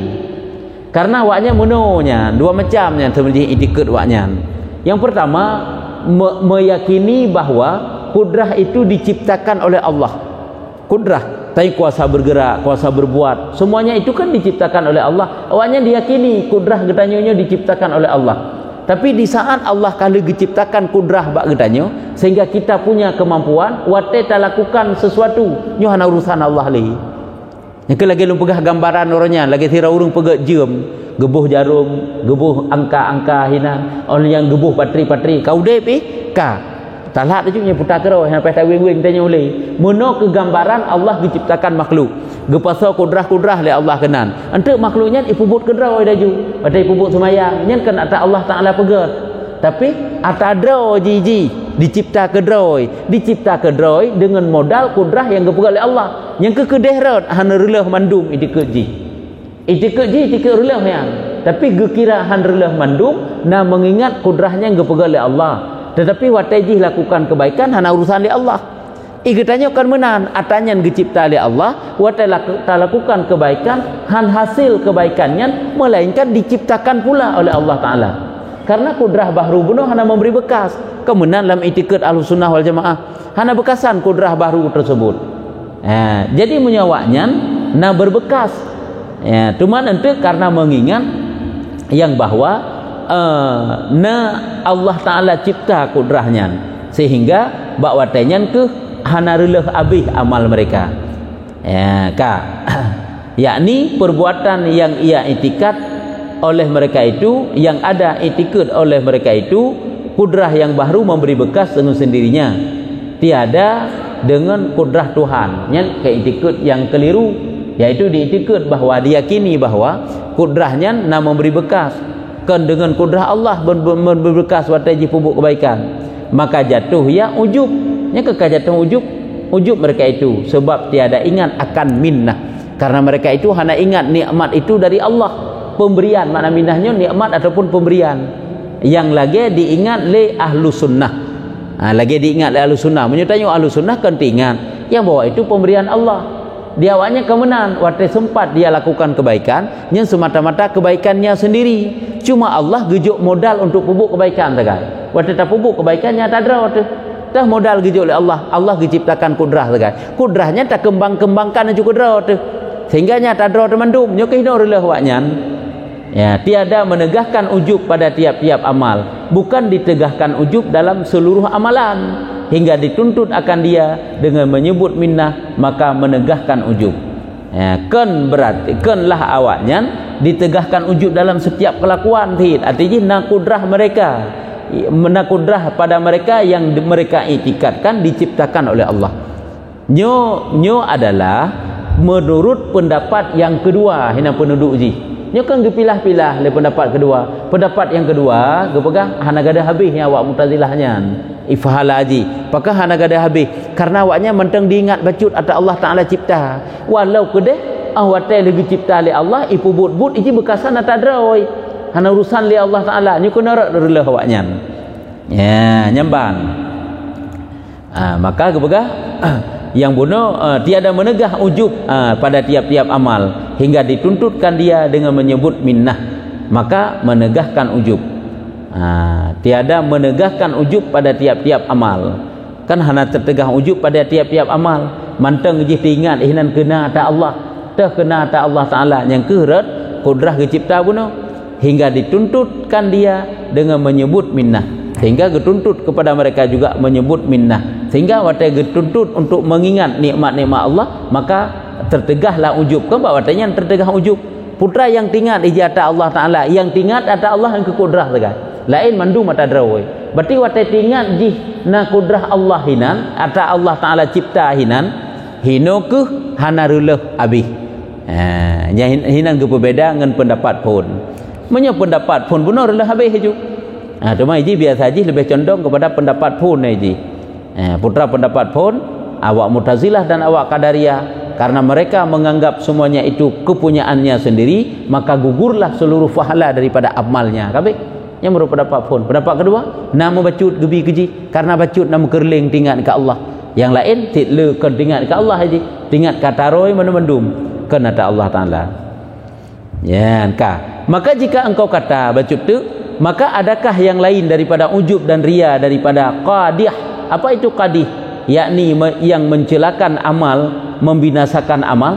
karena waknya mononya dua macamnya terjadi iktikad waknya. Yang pertama meyakini bahwa kudrah itu diciptakan oleh Allah. Kudrah, tapi kuasa bergerak, kuasa berbuat, semuanya itu kan diciptakan oleh Allah. Awaknya diyakini kudrah getanyonya diciptakan oleh Allah. Tapi di saat Allah kali diciptakan kudrah bak getanyo sehingga kita punya kemampuan wate ta lakukan sesuatu, nyo hana urusan Allah li. Yang lagi lu pegah gambaran orangnya, lagi tira urung pegak jam, gebuh jarum, gebuh angka-angka hina, orang yang gebuh patri-patri, kau dep ka. Talat tu punya putar kerau sampai tak wing-wing tanya oleh. Mono kegambaran Allah diciptakan makhluk. Gepasa kudrah-kudrah le Allah kenan. Ante makhluknya ipubut kedrau daju. Pada ipubut semayang, nyen kan ata Allah Taala pegat. Tapi ata draw jiji dicipta kedrau, dengan modal kudrah yang gepegat oleh Allah. Yang kekedehrat hana relah mandum itikeji. Itikeji relah yang. Tapi gekira han relah mandum na mengingat kudrahnya yang gepegat oleh Allah. Tetapi watajih lakukan kebaikan hana urusan oleh Allah. Ikatanya kan menan atanya dicipta oleh Allah, watai lakukan kebaikan han hasil kebaikannya melainkan diciptakan pula oleh Allah Taala. Karena kudrah bahru bunuh hana memberi bekas. Kemenan dalam itikad Ahlussunnah wal Jamaah hana bekasan kudrah bahru tersebut. Jadi menyawaknya na berbekas. Cuman ente karena mengingat yang bahwa na Allah Taala cipta kudrahnya sehingga bak watenya ke hana relah abih amal mereka. Yakni perbuatan yang ia itikad oleh mereka itu, yang ada itikad oleh mereka itu, kudrah yang baru memberi bekas dengan sendirinya, tiada dengan kudrah Tuhan. Yang keitikad yang keliru, yaitu diitikad bahwa diyakini bahwa kudrahnya nak memberi bekas, kan dengan kudrah Allah memberi bekas wataji pupuk kebaikan, maka jatuh ya ujub. Yang kekajatuh ujub mereka itu sebab tiada ingat akan minnah, karena mereka itu hanya ingat nikmat itu dari Allah. Pemberian, makna minahnya nikmat ataupun pemberian. Yang lagi diingat le Ahlus Sunnah. Lagi diingat le Ahlus Sunnah. Menyertai Ahlus Sunnah kan diingat yang bahwa itu pemberian Allah. Dia awaknya kemenang, waktu sempat dia lakukan kebaikan, yang semata-mata kebaikannya sendiri. Cuma Allah gejuk modal untuk pupuk kebaikan tegai. Waktu tak pupuk kebaikannya tak ada waktu. Dah modal gejuk oleh Allah. Allah diciptakan kudrah tegai. Kudrahnya tak kembang-kembangkan juga kudrah waktu. Sehingga nya tak ada temandum. Nyo kehino relah waknya. Tiada menegahkan ujub pada tiap-tiap amal, bukan ditegahkan ujub dalam seluruh amalan hingga dituntut akan dia dengan menyebut minnah, maka menegahkan ujub. Kan berarti kanlah awaknya ditegahkan ujub dalam setiap kelakuan. Artinya nakudrah mereka, menakudrah pada mereka yang mereka itikadkan diciptakan oleh Allah. Nyo adalah menurut pendapat yang kedua hina penduduk ji. Nyo kan gepilah-pilah le pendapat kedua. Pendapat yang kedua gepegang hana gada habisnya awak Mu'tazilahnya. Ifhala haji. Pakah hana gada habis karena awaknya mentang diingat bacut atau Allah Taala cipta. Walau kedeh awak lagi cipta oleh Allah ipu but iki bekasan tak ada oi. Hana urusan li Allah Taala. Nyo kena relah awaknya. Nyamban. Maka gepegang yang bunuh tiada menegah ujub pada tiap-tiap amal hingga dituntutkan dia dengan menyebut minnah, maka menegahkan ujub. Tiada menegahkan ujub pada tiap-tiap amal, kan hana tertegah ujub pada tiap-tiap amal. Manteng je ingat ihnan kena ta Allah, tah kena ta Allah Taala yang kerat kudrah kecipta bunuh hingga dituntutkan dia dengan menyebut minnah, sehingga dituntut kepada mereka juga menyebut minnah, sehingga waktu dituntut untuk mengingat nikmat-nikmat Allah, maka tertegahlah ujub. Kan waktunya tertegah ujub. Putra yang tingat ijata Allah Taala, yang tingat ata Allah yang kekudrah tegas. Lain mandu mata drawoi. Berarti waktu tingat jih na kudrah Allah hinan, ata Allah Taala cipta hinan, hino ke hanarullah abih. Hinan ke berbeda dengan pendapat pun. Menya pendapat pun benar lah habis ju. Cuma ini biasa aja lebih condong kepada pendapat pun ini. Putra pendapat pun awak Mu'tazilah dan awak Qadariyah, karena mereka menganggap semuanya itu kepunyaannya sendiri, maka gugurlah seluruh pahala daripada amalnya. Kabeh yang menurut pendapat pun. Pendapat kedua, nama bacut gebi keji, karena bacut nama kerling tingat ke Allah. Yang lain tidle kan tingat ke Allah aja, tingat kata roy mana-mandum kena ta Allah Taala. Maka jika engkau kata bacut tu, maka adakah yang lain daripada ujub dan ria, daripada qadih? Apa itu qadih? Yakni yang mencelakan amal, membinasakan amal.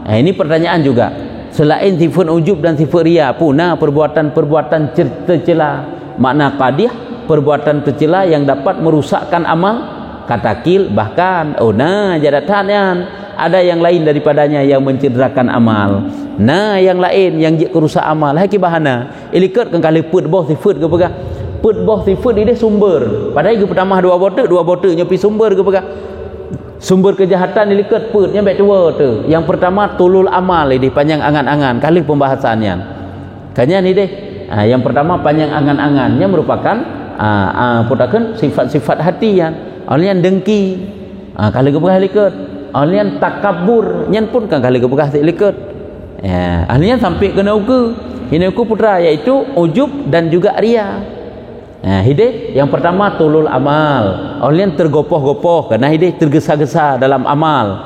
Ini pertanyaan juga. Selain sifat ujub dan sifat ria, puna perbuatan-perbuatan tercela. Makna qadih, perbuatan tercela yang dapat merusakkan amal. katakil, bahkan jadatan ada yang lain daripadanya yang mencederakan amal. Yang lain yang kerusak amal haki bahana ilikut kan kali put boh sifut ke pegah put boh sifut dia sumber padahal ke pertama dua botak nyopi sumber ke pegah sumber kejahatan ilikut put nyampe dua tu yang pertama tulul amal ini panjang angan-angan kali pembahasannya kanya ni deh yang pertama panjang angan-angannya merupakan putakan sifat-sifat hati yang olian dengki kali ke pegah ilikut olian takabur nyen pun kan kali ke pegah ilikut ahlinya sampai ke nauku putra iaitu ujub dan juga ria. Hidayah yang pertama tulul amal, ahlinya tergopoh-gopoh kerana hidayah tergesa-gesa dalam amal,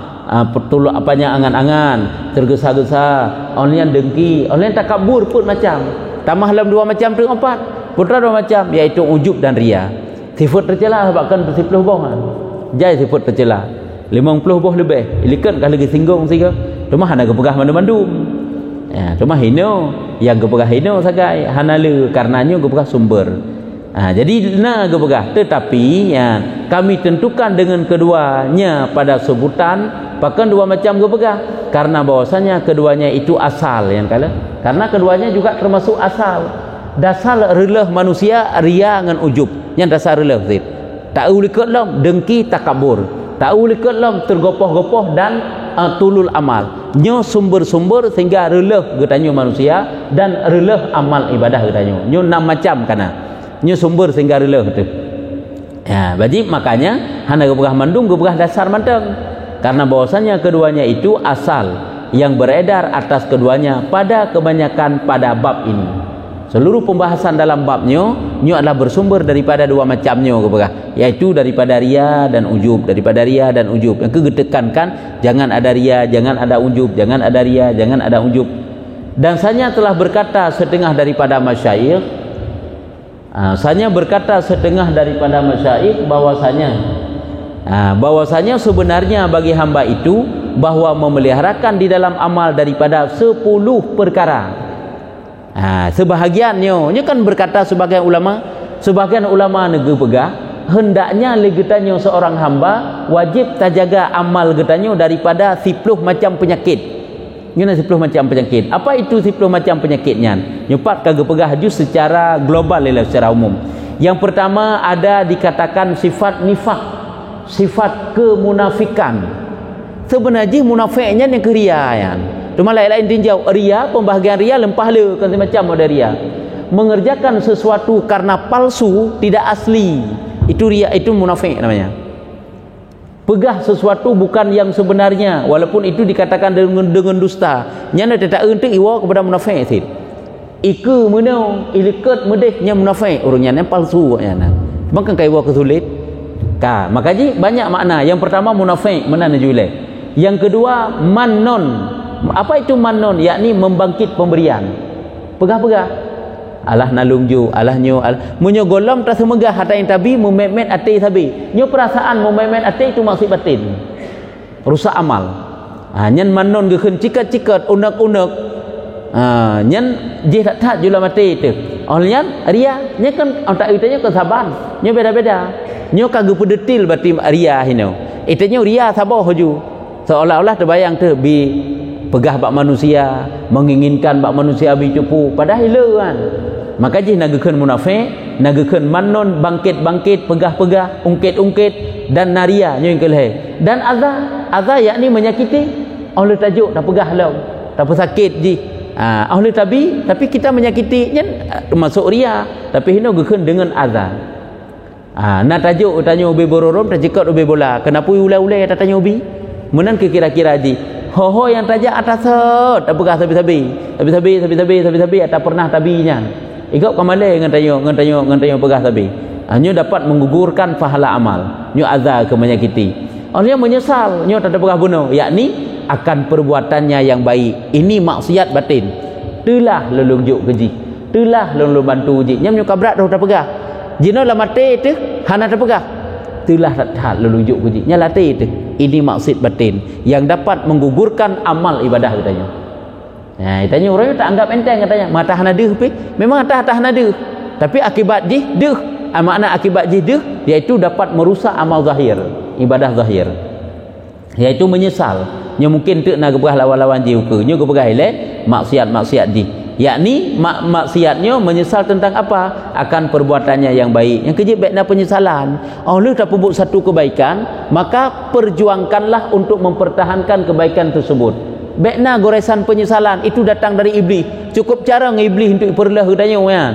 tulul apanya angan-angan, tergesa-gesa, ahlinya dengki, ahlinya takabur pun macam tambah dalam dua macam tu empat putra dua macam iaitu ujub dan ria. Sifat tercela sebabkan 10 boh jai sifat tercela 50 boh lebih ilikan kalau lagi singgung siga cuma hana kepegah mandu-mandu cuma hino yang kepegah hino sagai hana le karenanya kepegah sumber jadi kepegah tetapi kami tentukan dengan keduanya pada sebutan bahkan dua macam kepegah karena bahwasanya keduanya itu asal yang karena keduanya juga termasuk asal dasar relah manusia ria dengan ujub yang dasar relah tak ulikut lam dengki takabur tak ulikut lam tergopoh-gopoh dan tulul amal nyo sumber-sumber sehingga releh getanyo manusia dan releh amal ibadah getanyo nyo 6 macam kana nyo sumber sehingga releh tu jadi makanya hana kepegah mandung kepegah dasar manteng karena bahwasanya keduanya itu asal yang beredar atas keduanya pada kebanyakan pada bab ini seluruh pembahasan dalam babnya adalah bersumber daripada dua macamnya kepegah iaitu daripada ria dan ujub yang kegetekankan jangan ada ria jangan ada ujub jangan ada ria jangan ada ujub dan saya telah berkata setengah daripada masyayikh bahwasanya sebenarnya bagi hamba itu bahwa memeliharakan di dalam amal daripada 10 perkara sebahagiannya kan berkata sebagian ulama negeri pegah hendaknya legetannya seorang hamba wajib terjaga amal getanyo daripada 10 macam penyakit. Ini 10 macam penyakit. Apa itu 10 macam penyakitnya? Nyepat kagak pegah ju secara global secara umum. Yang pertama ada dikatakan sifat nifak, sifat kemunafikan. Sebenarnya munafiknya yang keriaan. Cuma lain-lain tinjau ria, pembahagian ria lempah le kan macam ada ria. Mengerjakan sesuatu karena palsu, tidak asli. Itu ria, itu munafik namanya. Pegah sesuatu bukan yang sebenarnya walaupun itu dikatakan dengan dusta. Nyana tak entek iwa kepada munafik sid. Iku menau ilikat medehnya munafik orangnya yang palsu nyana. Makan kai iwa kesulit. Makanya banyak makna. Yang pertama munafik menana julai. Yang kedua mannon. Apa itu manon? Yakni membangkit pemberian. Pegah-pegah. Allah nalungju, Allah nyo, munyo golam tak semegah hatain tabi memet ati tabi. Nyo perasaan memet ati itu maksud batin. Rusak amal. Nyen manon geun cikat-cikat unek-unek. Nyen je tak jula mati tu. Olyan ria, nya kan tak itanya kesaban. Nyo beda-beda. Nyo kagak pedetil batin ria hino. Itanya ria sabar hoju. Seolah-olah terbayang tu pegah bak manusia, menginginkan bak manusia bicupu padahal kan. Maka je nagakeun munafik, nagakeun manon bangkit-bangkit, pegah-pegah, ungkit-ungkit dan naria nyo yang keleh. Dan azah yakni menyakiti oleh tajuk tak pegah law, tak sakit ji. Oleh tapi kita menyakiti nya termasuk ria, tapi hino gekeun dengan azah. Na tajuk tanya ubi bororom, tajikat ubi bola. Kenapa ulai-ulai tak tanya ubi? Menan kira-kira ji. Ho yang tajak atas tak pegah sabi-sabi tak pernah tabinya. Ikut kamale ngan tanya pegah sabi. Nyo dapat menggugurkan pahala amal. Nyo azal ke menyakiti. Orang menyesal nyo tak pegah bunuh, yakni akan perbuatannya yang baik. Ini maksiat batin. Telah lelungjuk keji. Telah lelung bantu ji. Nyam nyo kabrat dah tak pegah. Jino la mati tu hana tak pegah. Telah tak lelungjuk keji. Nya latih tu. Ini maksud batin yang dapat menggugurkan amal ibadah katanya. Tanya orang tak anggap enteng katanya. Matah nadeh pi. Memang atah nadeh. Tapi akibat deh makna akibat jih iaitu dapat merusak amal zahir, ibadah zahir, iaitu menyesal. Nya mungkin tak nak geberah lawan-lawan jih ke, nya geberah elek maksiat-maksiat jih. Yakni maksiatnya menyesal tentang apa? Akan perbuatannya yang baik. Yang kejip baiknya penyesalan. Allah tak pebut satu kebaikan, maka perjuangkanlah untuk mempertahankan kebaikan tersebut. Baiknya goresan penyesalan itu datang dari iblis. Cukup cara ngiblis untuk perlah hudanya kan.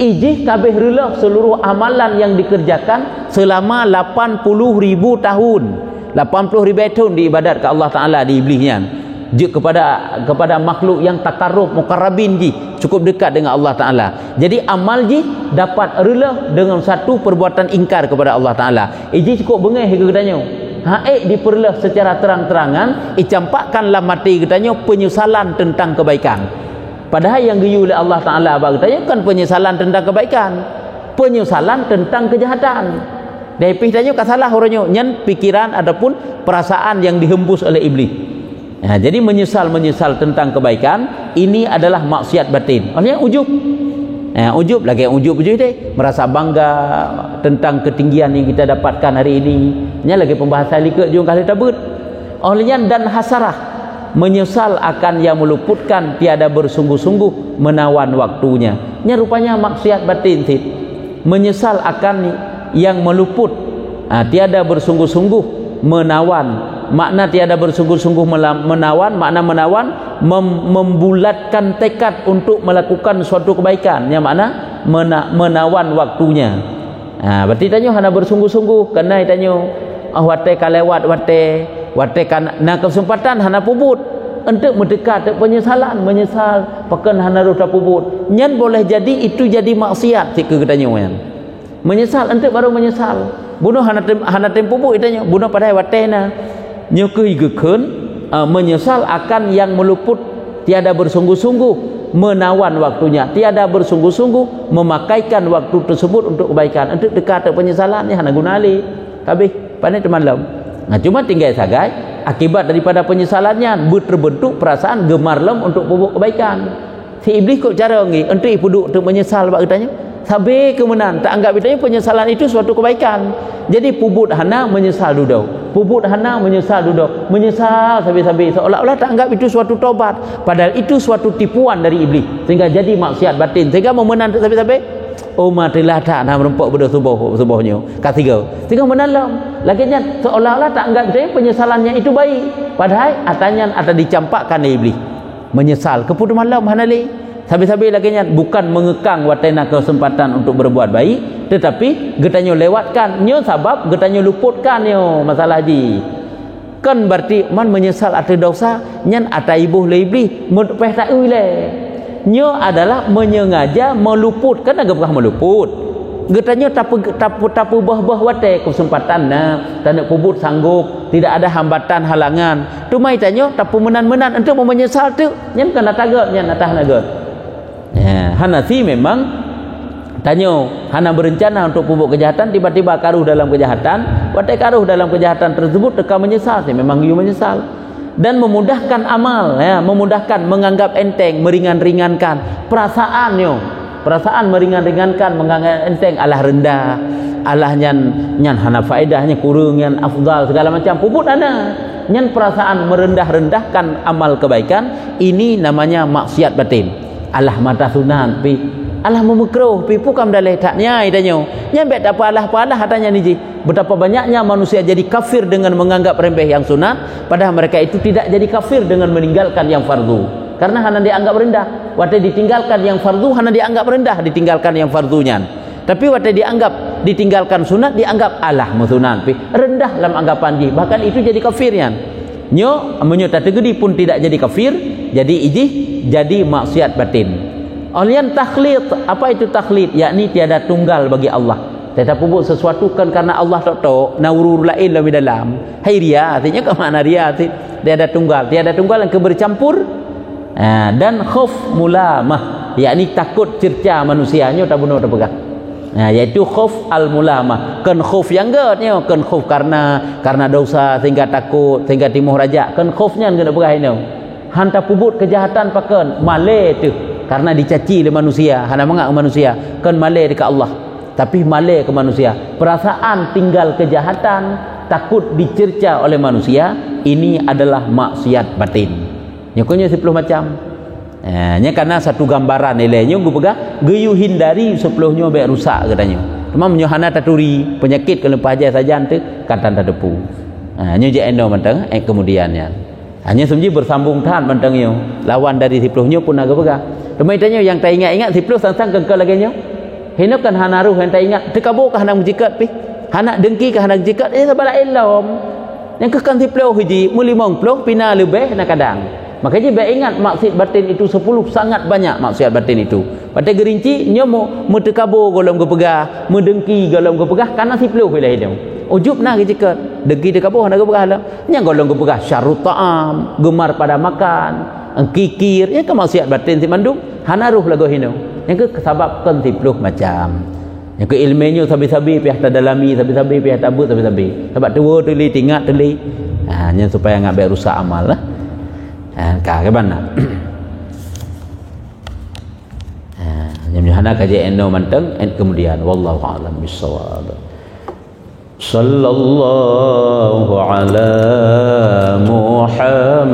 Ijih kabeh relah seluruh amalan yang dikerjakan selama 80,000 tahun. 80,000 tahun diibadat ke Allah Taala di iblisnya. Dia kepada makhluk yang takarrub muqarrabin ji, cukup dekat dengan Allah Taala. Jadi amal ji dapat rela dengan satu perbuatan ingkar kepada Allah Taala. Ji cukup bengih ke katanya. Diperlah secara terang-terangan, campakkanlah mati katanya penyesalan tentang kebaikan. Padahal yang geyu oleh Allah Taala bagi katanya kan penyesalan tentang kebaikan, penyesalan tentang kejahatan. Dari pihaknya kasalah orangnya nyen pikiran ataupun perasaan yang dihembus oleh iblis. Jadi menyesal tentang kebaikan ini adalah maksiat batin. Maksudnya ujub. Ujub lagi ujub deh, merasa bangga tentang ketinggian yang kita dapatkan hari ini. Ini lagi pembahasan likut juga kali tabut. Olehnya dan hasarah, menyesal akan yang meluputkan tiada bersungguh-sungguh menawan waktunya. Ini rupanya maksiat batin sih. Menyesal akan yang meluput, tiada bersungguh-sungguh menawan. Makna tiada bersungguh-sungguh menawan, makna menawan membulatkan tekad untuk melakukan suatu kebaikan. Yang makna menawan waktunya. Berarti tanya hana bersungguh-sungguh kerana tanya wate kalewat wate kan na kesempatan hana pubut untuk mendekat penyesalan, menyesal pakan hana ruta pubut. Nyan boleh jadi itu jadi maksiat sik katanya wan. Menyesal untuk baru menyesal. Bunuh hana tempo pubut tanya, bunuh pada wate na. Nyukui gekun menyesal akan yang meluput tiada bersungguh-sungguh menawan waktunya, tiada bersungguh-sungguh memakaikan waktu tersebut untuk kebaikan. Untuk dekat penyesalan ni hana guna ali habis pandai malam. Cuma tinggal sagai akibat daripada penyesalannya terbentuk perasaan gemar lem untuk pupuk kebaikan. Si iblis kok cara ngi untuk ipuduk untuk menyesal bak katanya sampai kemenan tak anggap katanya penyesalan itu suatu kebaikan. Jadi pubut hana menyesal duduk, pubut hana menyesal duduk, menyesal sampai-sampai seolah-olah tak anggap itu suatu tobat, padahal itu suatu tipuan dari iblis sehingga jadi maksiat batin, sehingga memenan sampai-sampai matilah tak nak merempak pada subuhnya ketiga sehingga menalam laginya seolah-olah tak anggap dia penyesalannya itu baik, padahal atanya ada dicampakkan oleh iblis. Menyesal kepada malam hanali sampai-sampai laginya bukan mengekang watena kesempatan untuk berbuat baik, tetapi getanyo lewatkan nyo sebab getanyo luputkan nyo masalah ji. Kan berarti man menyesal atas dosa nyan atas ibuh le iblis mudpeh tak le. Nyo adalah menyengaja meluputkan agak meluput. Getanyo tapu bah wate kesempatan tak nak pubut sanggup, tidak ada hambatan halangan. Tumai tanyo tapu menan-menan untuk menyesal tu nyan kana tagak nyan atas naga. Hanafi memang tanya hana berencana untuk pupuk kejahatan, tiba-tiba karuh dalam kejahatan, watai karuh dalam kejahatan tersebut teka menyesal, memang you menyesal dan memudahkan amal, memudahkan, menganggap enteng, meringan-ringankan perasaan meringan-ringankan, menganggap enteng, alah rendah, alah nyan hana faedahnya kurang, nyan afdal segala macam puput hana nyan perasaan merendah-rendahkan amal kebaikan. Ini namanya maksiat batin. Allah mata sunat pi Allah memekruh pi pukam daleh taknya idanyo nyambet apa Allah hatanya niji. Betapa banyaknya manusia jadi kafir dengan menganggap remeh yang sunat, padahal mereka itu tidak jadi kafir dengan meninggalkan yang fardu karena hana dianggap rendah. Waktu ditinggalkan yang fardu hana dianggap rendah, ditinggalkan yang fardunya. Tapi waktu dianggap ditinggalkan sunat dianggap Allah sunat pi rendah dalam anggapan ji, bahkan itu jadi kafirnya. Nyo menyuta tegedi pun tidak jadi kafir, jadi ijih jadi maksiat batin. Olian takhlid, apa itu takhlid? Yakni tiada tunggal bagi Allah. Tiada pupuk sesuatu kan karena Allah tok naurul lain lebih dalam. Hai ria, artinya ke mana ria? Tiada tunggal yang bercampur. Dan khauf mulamah, yakni takut cerca manusianya tak bunuh tak pegang. Yaitu khauf al-mulamah. Kan khauf yang getnya, kan khauf karena dosa sehingga takut, sehingga timuh raja. Kan khaufnya kena pegang ini. Hanta pubut kejahatan pakan malai tu karena dicaci oleh manusia, hana mengak manusia kan malai dekat Allah. tapi malai ke manusia. Perasaan tinggal kejahatan, takut dicerca oleh manusia, ini adalah maksiat batin. Nyokonya 10 macam. Nya karena satu gambaran nilainya gue pegang, geyu hindari 10-nya baik rusak katanya. Cuma menyohana taturi penyakit kalau pajai saja tu katan tadepu. Nya je endo mentang kemudiannya. Hanya sebenarnya bersambung tahan mentangnya. Lawan dari 10-nya pun agak pegang. Cuma itanya yang tak ingat 10 sang-sang kengkel lagi nya. Hina kan hanaruh yang tak ingat tekabukah nak mujikat pi. Hanak dengki kah nak jikat sabar ilom. Yang kekan 10 hiji muli 50 pina lebih nak kadang. Makanya baik ingat maksiat batin itu 10 sangat banyak maksiat batin itu. Pada gerinci nyomo metekabur golong ke pegah, mendengki golong ke pegah karena 10 bila hidup. Ujub nak jikat. Dengki tekabur nak ke pegah lah. Yang golong ke pegah syarut ta'am, gemar pada makan, kikir, ya ke maksiat batin si mandung, hanaruh lagu hino. Yang ke sebabkan 10 macam. Yang ke ilmunya sabi-sabi pihak tadalami, sabi-sabi pihak tabut, sabi-sabi. Sebab tua tuli, tingkat tuli. Hanya supaya enggak baik rusak amal lah. Ke mana? Nyamnya kaji endo manteng, kemudian wallahu a'lam bissawab. Sallallahu ala Muhammad.